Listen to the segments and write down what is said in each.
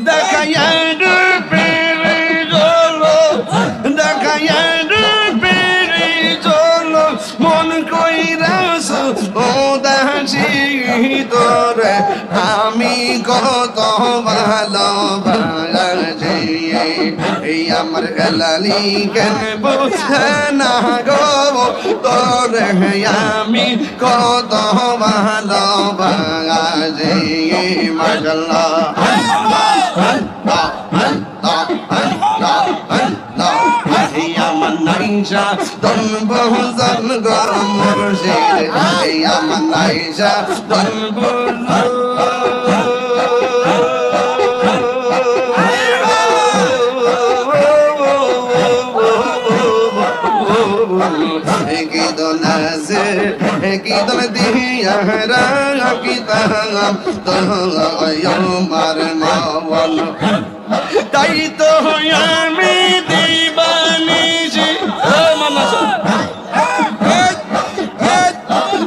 দেখাইয়া পেরে চলো দেখাইয়া পেরে চলো মন কইরাস ও দাসী তোরে আমি কত ভালোবাসি এই আমার হেলালি কেন বুঝে না গো তোরে আমি কত ভালোবাসি মাশাআল্লাহ Naisha, don't bozan gormurshid. Yaman Naisha, don't bozan. Ekidon diya ra kitangam to yomar mawan. Tai to yami dibani ji.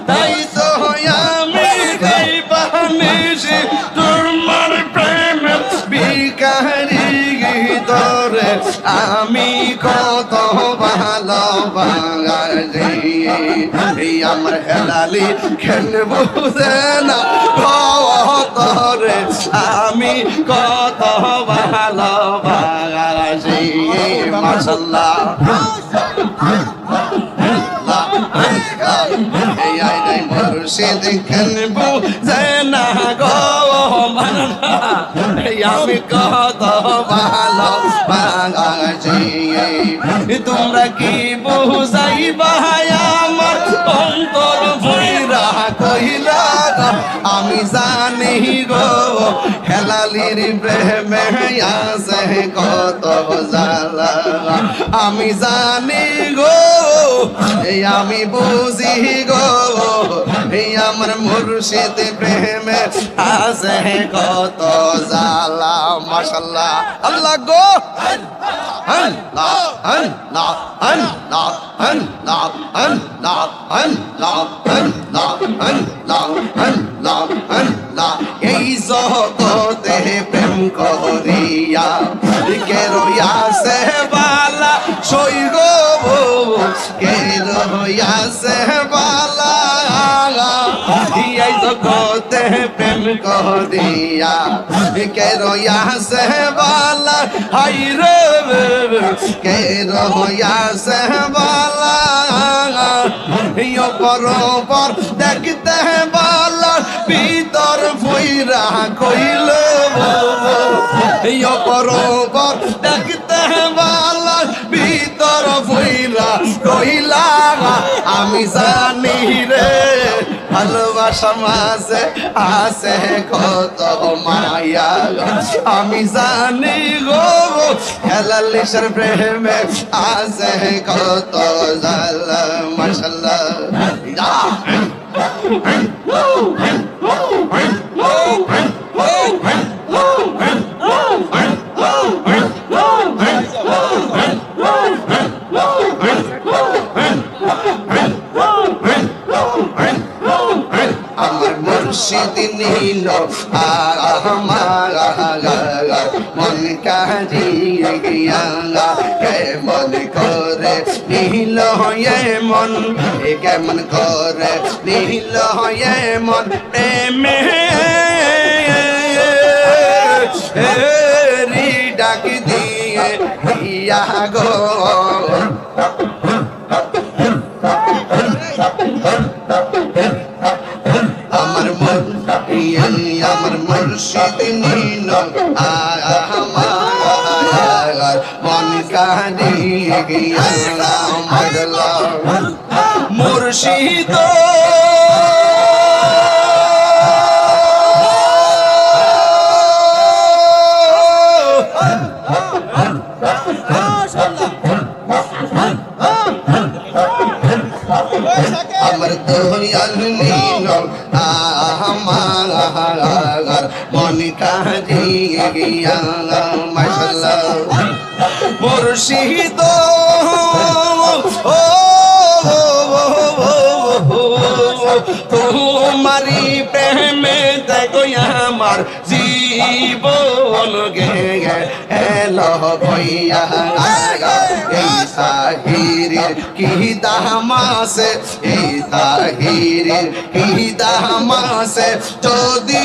Tai to yami dibani ji. Turmar prem bikari tore ami koto ভালোবাসি এই আমার হেলালি কেন বুঝে না তোরে আমি কত ভালোবাসি মাশাআল্লাহ এই আই মুর্শিদ কেন বুঝে না গো আমি কত ভালোবাসি তোমরা কি বুঝাইবা আমার অন্তর ভৈরা কইলা আমি জানি গো হেলালির প্রেমে আছে কত জ্বালা আমি জানি গো এই আমি বুঝি গো এই আমার মুর্শিদ প্রেমে আছে কত জ্বালা মাশাআল্লাহ আল্লাহ গো আল্লাহ আল্লাহ আল্লাহ আল্লাহ আল্লাহ আল্লাহ আল্লাহ আল্লাহ আল্লাহ আল্লাহ এই জগতে প্রেম করিয়া কে রইয়াছে বালা সই গো কে রইয়াছে বালা এই জগতে প্রেম করিয়া কে রইয়াছে বালা হাই রে কে রইয়াছে বালা পরপর দেখতে বালা ভিতর ফইরা কইল পরপর দেখতে বালা ভিতর ফইরা কইলা আমি জানি রে ভালোবাসা মাঝে আছে কত মায়া আমি জানি গো হেলালির প্রেমে আছে কত জ্বালা মাশাআল্লাহ আমার মুর্শিদ নীল আমার মন কাজিয়ে গিয়া কেমন করে নীল হয়ে মন কেমন করে নীল হয়ে মন প্রেমে রি ডাক দিয়ে ইয়া গো আমার মুর্শিদ নীল আমার মন কাঁদিয়ে গিয়া মুর্শিদ আমার দয়াল নীল আমার মন কাঁদিয়ে গিয়া মাশাআল্লাহ মুর্শিদ ও তোমারি প্রেমে দেখো আমার জীবন গে এলো ভইয়া এই তাহিরের কি দামাসে এই তাহিরের কি দামাসে যদি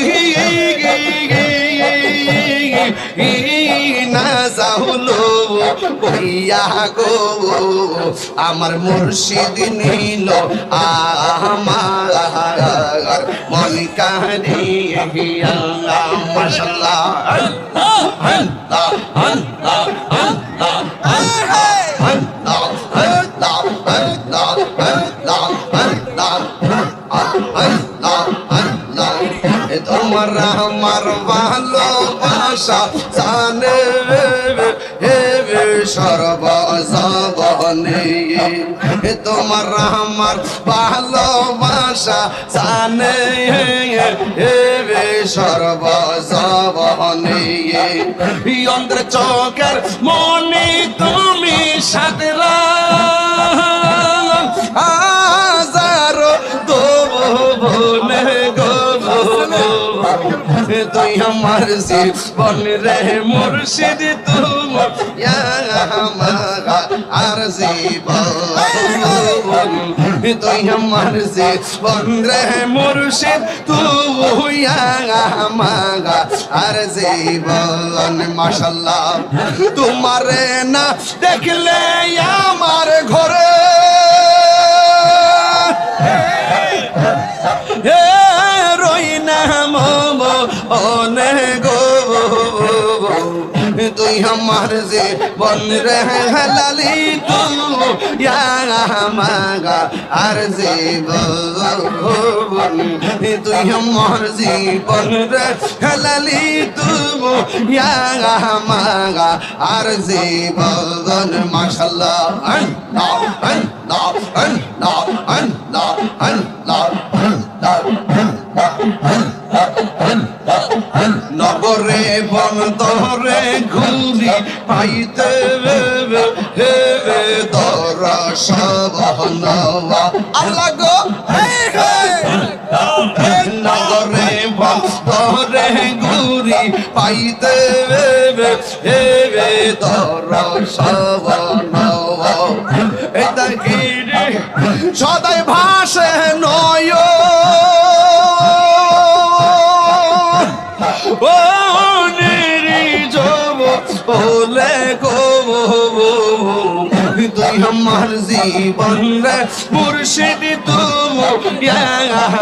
না যাহলো কইয়া গো আমার মুর্শিদ নিল আমার মন কারিয়া মাশাআল্লাহ আল্লাহ আল্লাহ আল্লাহ আল্লাহ আল্লাহ আল্লাহ আল্লাহ আল্লাহ আল্লাহ তোমার আমার ভালোবাসা জানে সর্বজবনে তোমার আমার ভালোবাসা জানে সর্বজবনে অন্তর চোখের মনে তুমি সাদরা হাজারো দোবনে গো তুই আমার জীবন রে মুর্শিদ তোমার আর জীবন তুই আমার জীবন রে মুর্শিদ তুই আমার আর জীবন মাশাআল্লাহ তোমারে না দেখলে আমার ঘরে তুই আমার জীবন রে লালি তুই আমাগা আর জীবন তুই আমার জীবন রে লালি তুই আমাগা আর জীবন মাশাআল্লাহ আল্লাহ আল্লাহ আল্লাহ আল্লাহ আল্লাহ নগরে বন্দরে ঘুরি পাইতে দর্শন আল্লাহ গো নগরে বন্দরে ঘুরি পাইতে দর্শন এটা কি সদাই ভাসে নয় বলে গো তুই আমার জীবন রে মুর্শিদ তুমি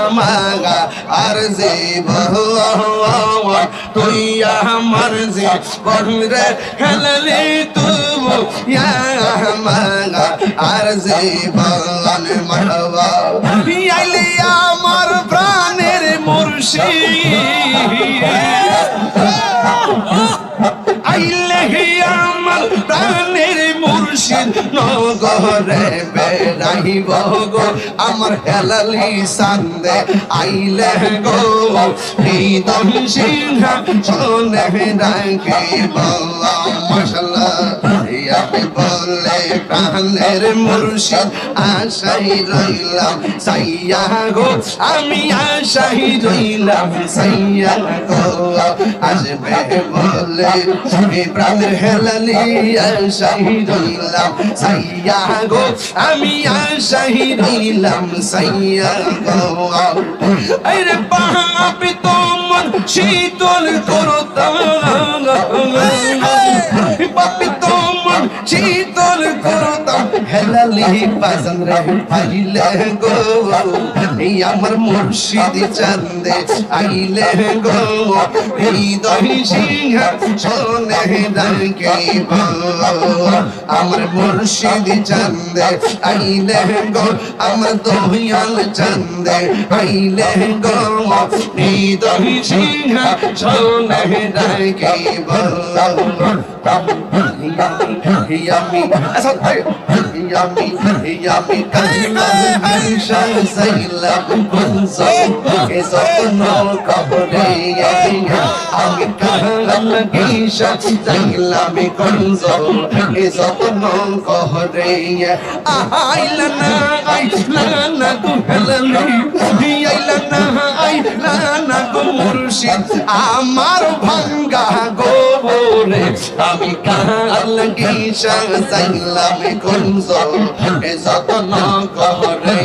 আমাগা আর জীবন তুই আমার জীবন রে হেলালি তুমি আমাগা আর জীবন মারবা আইলি আমার প্রাণের মুর্শিদ আইলে আমার প্রাণের মুর্শিদ নগরে বেড়াইব গো আমার হেলালি সান্দে আইলে গো হৃদয় সিংহ শোনে ডাকিব মাশাআল্লাহ আমি বলে প্রাণের মুর্শিদ আশাই রইলাম সাইয়া গো আমি আশাই রইলাম সাইয়া গো আসবে বলে প্রাণের হেলালি আশাই রইলাম সাইয়া গো আমি আশাই রইলাম সাইয়া গো আরে পাপি তোমার শীতল করতাম পাপি তোমার শীতল করতাম হেলালি বাজান রে পাইলে গো এই আমার মুর্শিদ চান্দে আইলে গো হৃদয় সিংহ শোনে ডাকিব আমার মুর্শিদ চান্দে আইলে গো আমার দয়াল চান্দে আইলে গো হৃদয় সিংহ শোনে ডাকিব আমি আমি কাহিলাম সাইলাম কুনজো এ যত্ন করে আমি কাহিলাম সাইলাম কুনজো এ যত্ন করে আইলা না গুহলি আইলা না গো মুর্শিদ আমার ভাঙ্গা গোবরে আমি কাহিলাম সাইলাম কুনজো এ যত্ন করে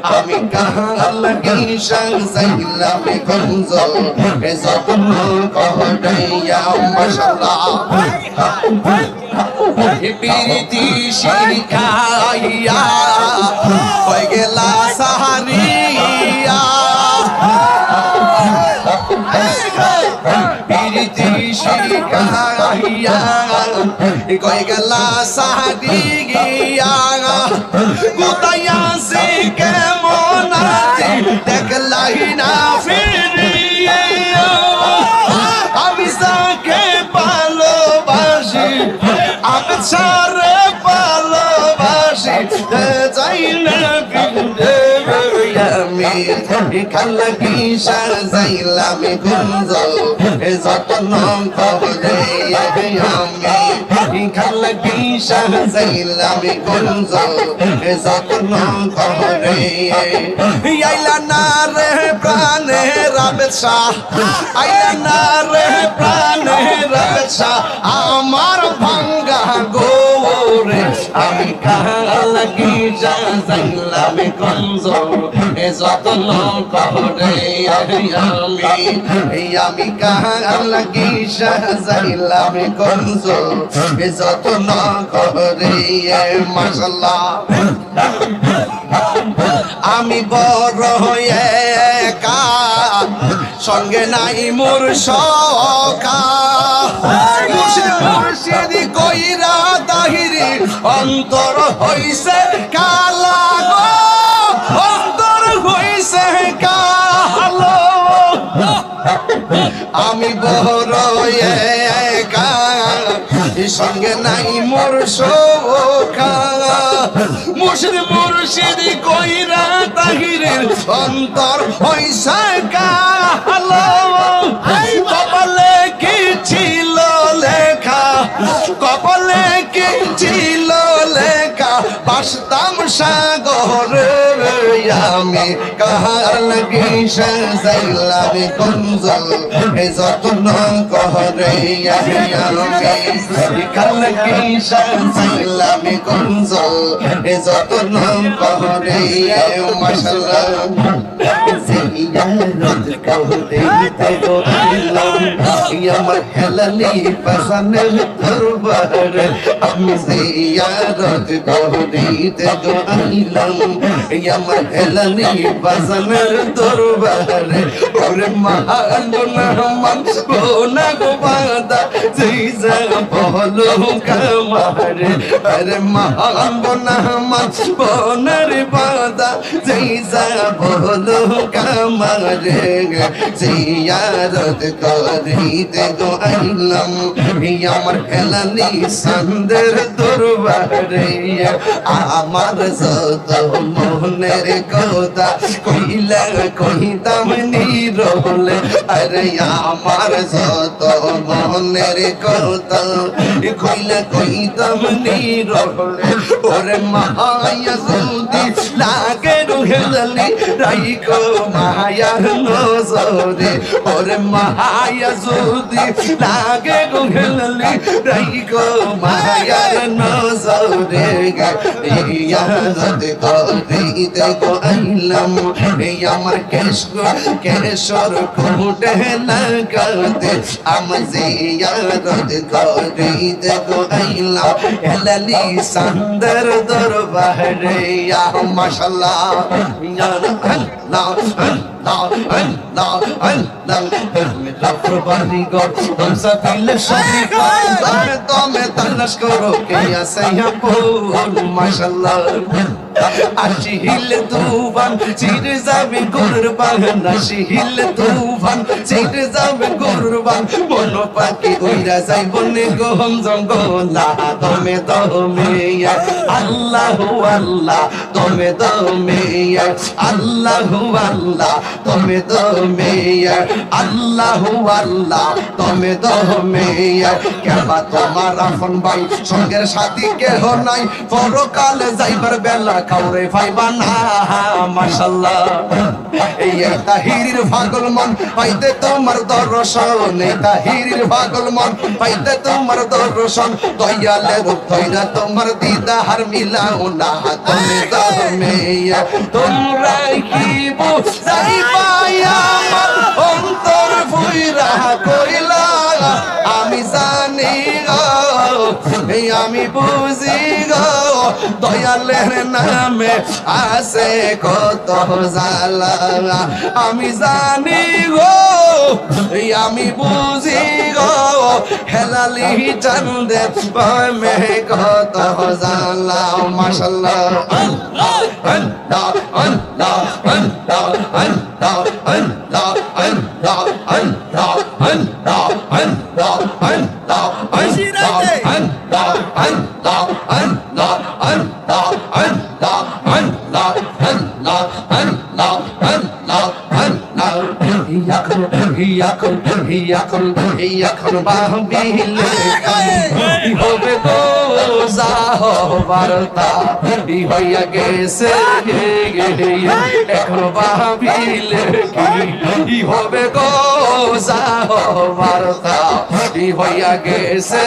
আমি কাহিলাম সাইলাম কুনজো এ যত্ন করে মাশাআল্লাহ পিরিতি শিখাইয়া হয়ে গেলা সাহারিয়া পিরিতি শিখাইয়া হয়ে গেলা সাহারিয়া কোথায় সে কেমন আছে দেখলাই না ফিরিয়া আমি সাকে ভালোবাসি আমি সারে ভালোবাসি যাই না আমি খালা কি সাজাইলাম গুঞ্জল যত্ন করে আমি খালা কি সাজাইলাম গুঞ্জল যত্ন করে আইলা না রে প্রাণে রাবেশা আইলা না রে প্রাণে রাবেশা আমার ভাঙ্গা গোরে আমি কালা কি সাজাইলাম গুঞ্জল যত্ন করে আমি কালা কি সাজাইলাম গুঞ্জল যত্ন করে মাশাআল্লাহ আমি বড় হয়ে একা সঙ্গে নাই মোর সখা মুর্শিদ কইরা তাহিরি অন্তর হইছে কালা গো অন্তর হইছে কালো আমি বড় একা সঙ্গে নাই মোর সখা মুর্শিদ কইরা তাহিরের অন্তর হইছে কালো কপালে কি ছিল লেখা কপালে কি ছিল লেখা বাসতাম সাগরে আমি কাহার লাগি সাজাইলাম কুঞ্জল এ যত্ন করে আমি কাহার লাগি সাজাইলাম কুঞ্জল এ যত্ন করে মাশাআল্লাহ জিয়ারত করতে গো আইলাম আমার হেলালি পাখানের দরবার আমি জিয়ারত করতে গো আইলাম আমার হেলালি পাখানের দরবার ওরে মহান না গো বাদা জিজা বলো কামারে আরে মহান না বনের বাদা জিজা বলো কামারে জিয়ারত করিতে গো আইলাম আমার হেলালি সান্দের দরবারে আমার যত মনের কথা কইলা কইতাম নীরবলে আরে আমার যত মনের কথা কইলা কইতাম নীরবলে ওরে মায়া যদি লাগে হেলালি রাইকো মায়ার নজরে ওরে মায়া যদি লাগে গো হেলালি রাইকো মায়ার নজরে ইয়াদ করিতে গো আইলাম আমার কেশর ফুটে লাগাতে আমি জিয়ারত করিতে গো আইলাম হেলালি সান্দর দরবারে ইয়া মাশাআল্লাহ ইয়া আল্লাহ আল্লাহ আল্লাহ আল্লাহ রাফরবানি গো তোমসা দিল সবই তুমি তলাশ করো কে আছে আপন মাশাআল্লাহ আশিহিল তুফান চিরে যাবে কুরবান আশিহিল তুফান চিরে যাবে কুরবান মন পাখি উইরা যাইব নে গহম জঙ্গলা তুমি আল্লাহু আল্লাহ তুমি তুমি আল্লাহু আল্লাহ তুমি তুমি আল্লাহু আল্লাহ তুমি তুমি কেবা তোমার আপন ভাই সঙ্গের সাথী কেহ নাই পরকালে যাইবার বেলা কাউরে পাইবা না মাশাআল্লাহ এই তাহিরির পাগল মন পাইতে তোমার দর্শন এই তাহিরির পাগল মন পাইতে তোমার দর্শন দয়ালের রূপ ধইরা তোমার দিদার মিলাও না তুমি তুমি তোমরা কি বুঝাইবা আমার অন্তর ফুইরা কইলা আমি জানি গো আমি বুঝি গো দয়ালের নামে আছে কত জ্বালা আমি জানি গো আমি বুঝি গো হেলালি চন্দে মে কত জ্বালা মাশাআল্লাহ আল্লাহ আল্লাহ আল্লাহ আল্লাহ আল্লাহ আল্লাহ আল্লাহ আল্লাহ আল্লাহ আল্লাহ আল্লাহ আশিরাতে আল্লাহ আল্লাহ আল্লাহ আল্লাহ আল্লাহ আল্লাহ আল্লাহ আল্লাহ আল্লাহ আল্লাহ ইয়াকুন বাহবিলে হবে তো যাহবারতা হইয়া গেছে এখন বাহবিলে কি হবে গো যাহবারতা হইয়া গেছে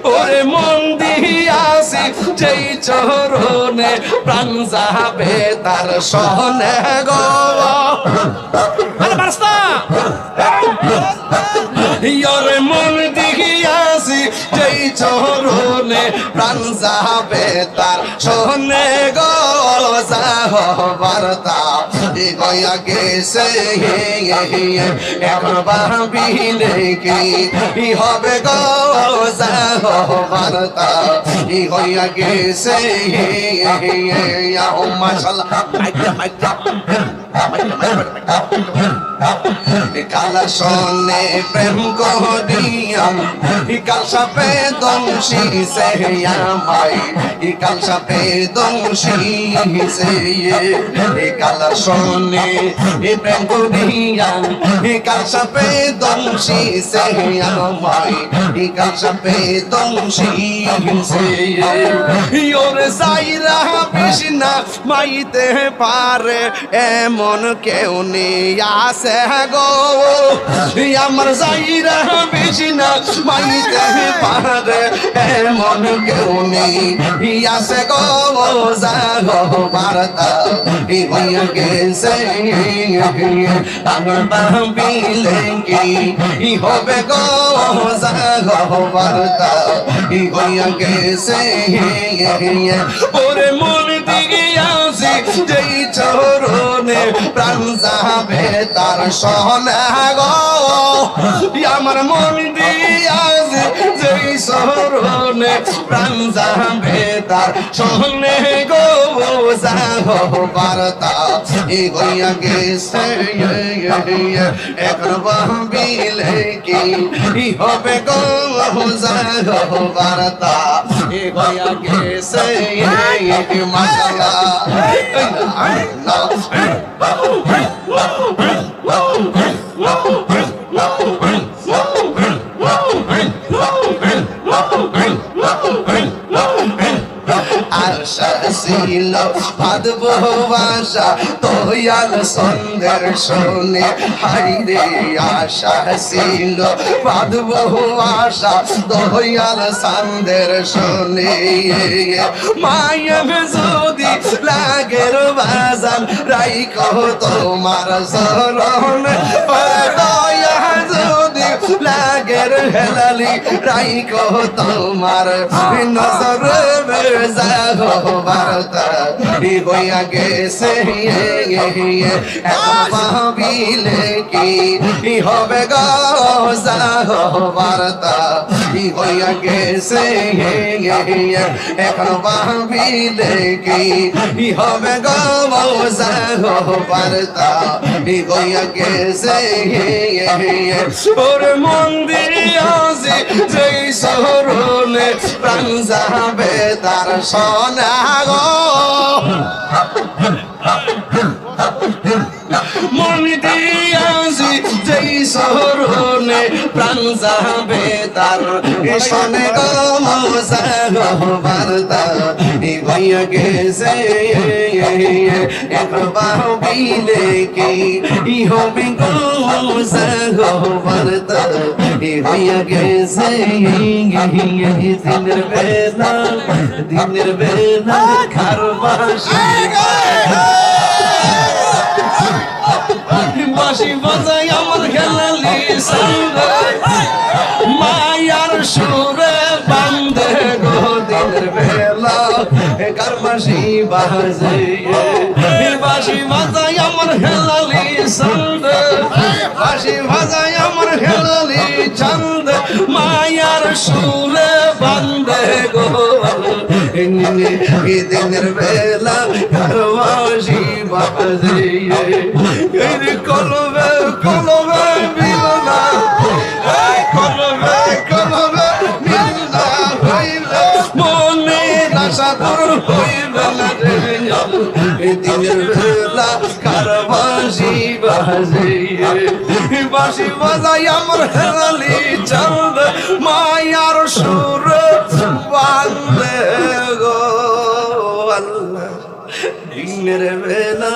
ওরে মন দিয়াছি যেই চরণে প্রাণ যাবে তার সহনে গো ওরে মন দিয়াছি যেই চরণে প্রাণ যাবে তার সহনে গো যাহবারতা হইয়া গেছে এখন ভাবিলে কি হবে গো যাহবারতা হইয়া গেছে মাশাআল্লাহ কালা সনে প্রেম করিয়া কাল সাপে দংশি সে আমায় কাল সাপে দংশি সে কালা সনে প্রেম করিয়া কাল সাপে দংশি সে আমায় কাল সাপে দংশি সে ওরে সাইরা বিষ্ণা মাইতে পারে এমন কেউ নেই আছে গো আমার যাইরা বেশি না মাইতে পারে এমন কেউ নেই আছে গো যাহবারতা হইয়া গেছে আমার ভাবিলে কি হবে গো যাহবারতা হইয়া গেছে ওরে মন দিকে আসি যেই চরণে প্রাণ যাবে তার সহনে গো আমার মন দিয়াছে যেই চরণে প্রাণ যাবে তার সহনে গো যাহবারতা হইয়া গেছে এখন ভাবিলে কি হবে গো যাহবারতা হইয়া গেছে মাশাআল্লাহ আশা ছিল বাঁধব বাসা তোয়াল সন্ধ্যের শোনে হাইরে আশা ছিল বাঁধব বাসা তোয়াল সন্ধ্যের শোনে মায়ের যদি লাগের বাজান রাইকো তোমার শরণ দয়া যদি লাগের হেলালি রাইকো তোমার নজর যাহবারতা হইয়া গেছে এখন ভাবিলে কি হবে গো যাহবারতা হইয়া গেছে এখন ভাবিলে কি হবে গো যাহবারতা হইয়া গেছে ওরে মন্দির আসি যেই সরণে প্রাণ যাবে তার সোনা গো মন দিয়াছি যেই সরণে প্রাণ যাবে তার শোনে গো মোসা গো বার্তা হইয়া গেছে একবার বিলে কি হবে গো মোসা গো বার্তা হইয়া গেছে দিনের বেলা খারবাসি বাঁশি বাজাই আমার খেলালি সঙ্গ মায়ার সুরে বান্ধে গো দিনের বেলা কার বাঁশি বাজে বাঁশি বাজাই আমার খেলালি সঙ্গ বাঁশি বাজাই আমার খেলালি ছন্দ মায়ার সুরে বান্ধে গো দিনের বেলা কার বাঁশি বাজে কলবে কলবে মিলনা কলবে কলবে মিলনা হইলে মনে আশা দূর হইবে না রে দিনের বেলা কার বাঁশি বাজে বাঁশি বাজাই আমার হেলালি চন্দ মায়ার সুর বান্ধে গো আল্লাহ দিনের বেলা